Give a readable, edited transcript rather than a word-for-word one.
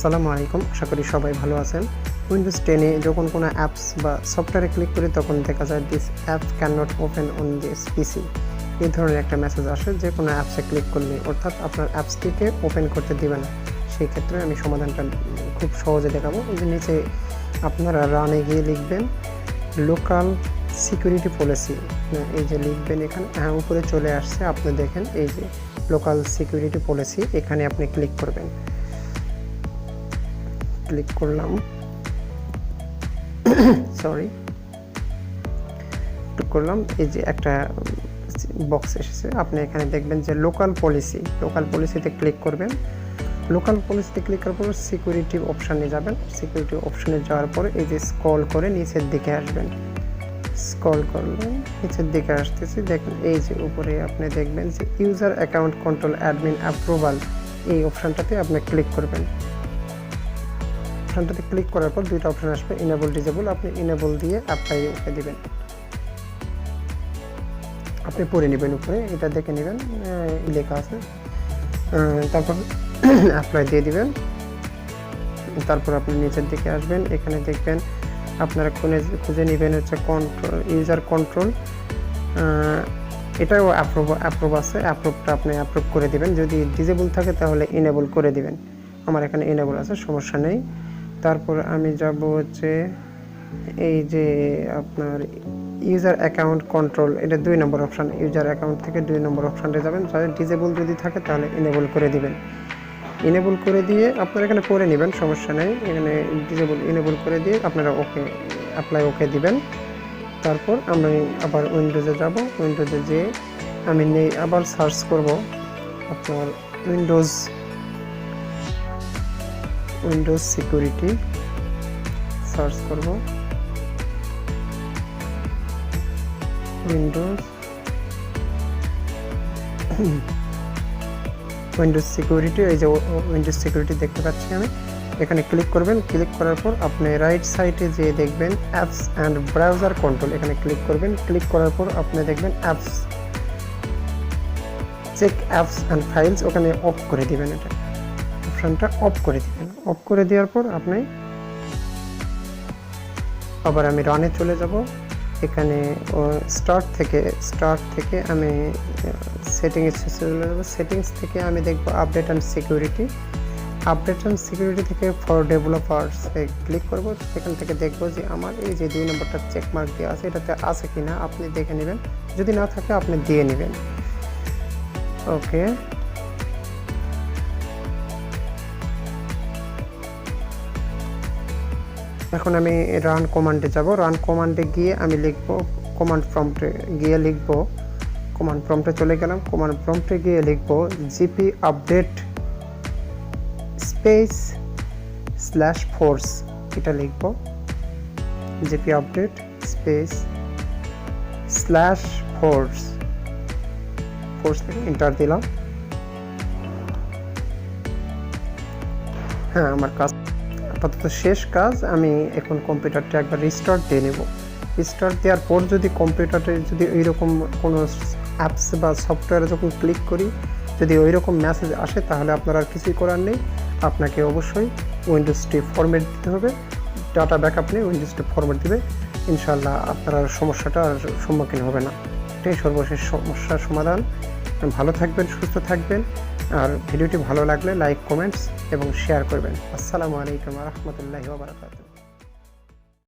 আসসালামু আলাইকুম, আশা করি সবাই ভালো আছেন। উইন্ডোজ 10 এ যখন কোনো অ্যাপস বা সফটওয়্যারে ক্লিক করি তখন দেখা যায় this app can not open on this পিসি। এই ধরনের একটা মেসেজ আসে যে কোনো অ্যাপসে ক্লিক করলে, অর্থাৎ আপনার অ্যাপসটিকে ওপেন করতে দিবে না। সেই ক্ষেত্রে আমি সমাধানটা খুব সহজে দেখাবো। এই যে নিচে আপনারা রানে গিয়ে লিখবেন লোকাল সিকিউরিটি পলিসি, এই যে লিখবেন এখানে, হ্যাঁ উপরে চলে আসছে, আপনি দেখেন এই যে লোকাল সিকিউরিটি পলিসি, এখানে আপনি ক্লিক করবেন। ক্লিক করলাম, ক্লিক করলাম, এই যে একটা বক্স এসেছে, আপনি এখানে দেখবেন যে লোকাল পলিসিতে ক্লিক করবেন। লোকাল পলিসিতে ক্লিক করার পর সিকিউরিটি অপশানে যাবেন। সিকিউরিটি অপশানে যাওয়ার পরে এই যে স্ক্রল করে নিচের দিকে আসবেন। স্ক্রল করলেন, নিচের দিকে আসতেছি, দেখেন এই যে উপরে আপনি দেখবেন যে user account control admin approval, এই অপশানটাতে আপনি ক্লিক করবেন। অপশানটাতে ক্লিক করার পর দুইটা অপশান আসবে, ইনেবল ডিজেবল। আপনি ইনেবল দিয়ে অ্যাপ্লাই ওকে দিবেন। আপনি পড়ে নেবেন, উপরে এটা দেখে নেবেন লেখা আছে, তারপর অ্যাপ্লাই দিয়ে দিবেন। তারপর আপনি নিচের দিকে আসবেন, এখানে দেখবেন আপনারা খুঁজে নেবেন হচ্ছে কন্ট্রোল, ইউজার কন্ট্রোল, এটাও অ্যাপ্রুভ আছে, অ্যাপ্রুভটা আপনি অ্যাপ্রুভ করে দিবেন। যদি ডিজেবল থাকে তাহলে ইনেবল করে দিবেন। আমার এখানে ইনেবল আছে, সমস্যা নেই। তারপর আমি যাব হচ্ছে এই যে আপনার ইউজার অ্যাকাউন্ট কন্ট্রোল, এটা 2 নম্বর অপশান। ইউজার অ্যাকাউন্ট থেকে 2 নম্বর অপশানটা যাবেন, ডিজেবল যদি থাকে তাহলে ইনেবল করে দিবেন। ইনেবল করে দিয়ে আপনারা এখানে করে নেবেন, সমস্যা নেই। এখানে ইনেবল করে দিয়ে আপনারা ওকে অ্যাপ্লাই ওকে দিবেন। তারপর আমি আবার উইন্ডোজে যাব। উইন্ডোজে যেয়ে আমি আবার সার্চ করব আপনার উইন্ডোজ সিকিউরিটি সার্চ করব। উইন্ডোজ সিকিউরিটি, এই যে উইন্ডোজ সিকিউরিটি দেখতে পাচ্ছি আমি। এখানে ক্লিক করবেন। ক্লিক করার পর আপনি রাইট সাইডে যে দেখবেন অ্যাপস অ্যান্ড ব্রাউজার কন্ট্রোল, এখানে ক্লিক করবেন। ক্লিক করার পর আপনি দেখবেন apps, check apps and files, ওখানে অফ করে দিবেন। এটা অপশানটা অফ করে দিবেন। অফ করে দেওয়ার পর আপনি আবার আমি রানে চলে যাব। এখানে স্টার্ট থেকে আমি সেটিংস থেকে আমি দেখব আপডেট অ্যান্ড সিকিউরিটি থেকে ফর ডেভেলপার্স ক্লিক করব। সেখান থেকে দেখব যে আমার এই যে 2 নম্বরটা চেক মার্ক দেওয়া আছে, এটাতে আছে কিনা আপনি দেখে নেবেন, যদি না থাকে আপনি দিয়ে নেবেন। ওকে, এখন আমি রান কমান্ডে যাব। রান কমান্ডে গিয়ে আমি লিখব, কমান্ড প্রম্পটে গিয়ে লিখব, কমান্ড প্রম্পটে চলে গেলাম। কমান্ড প্রম্পটে গিয়ে লিখব জিপি আপডেট স্পেস /ফোর্স, এটা লিখব। জিপি আপডেট স্পেস /ফোর্স থেকে এন্টার দিলাম। হ্যাঁ, আমার কাজ আপাতত শেষ কাজ। আমি এখন কম্পিউটারটা একবার রিস্টার্ট দিয়ে নেব। রিস্টার্ট দেওয়ার পর যদি কম্পিউটারে যদি ওইরকম কোনো অ্যাপস বা সফটওয়্যারে যখন ক্লিক করি যদি ওইরকম মেসেজ আসে, তাহলে আপনার আর কিছুই করার নেই, আপনাকে অবশ্যই উইন্ডোজটি ফরম্যাট দিতে হবে। ডাটা ব্যাকআপ নিয়ে উইন্ডোজটি ফরম্যাট দিবে, ইনশাআল্লাহ আপনার আর সমস্যাটা আর সম্মুখীন হবে না। এটাই সর্বশেষ সমস্যার সমাধান। ভালো থাকবেন, সুস্থ থাকবেন, আর ভিডিওটি ভালো লাগলে লাইক, কমেন্টস এবং শেয়ার করবেন। আসসালামু আলাইকুম ওয়া রাহমাতুল্লাহি ওয়া বারাকাতুহু।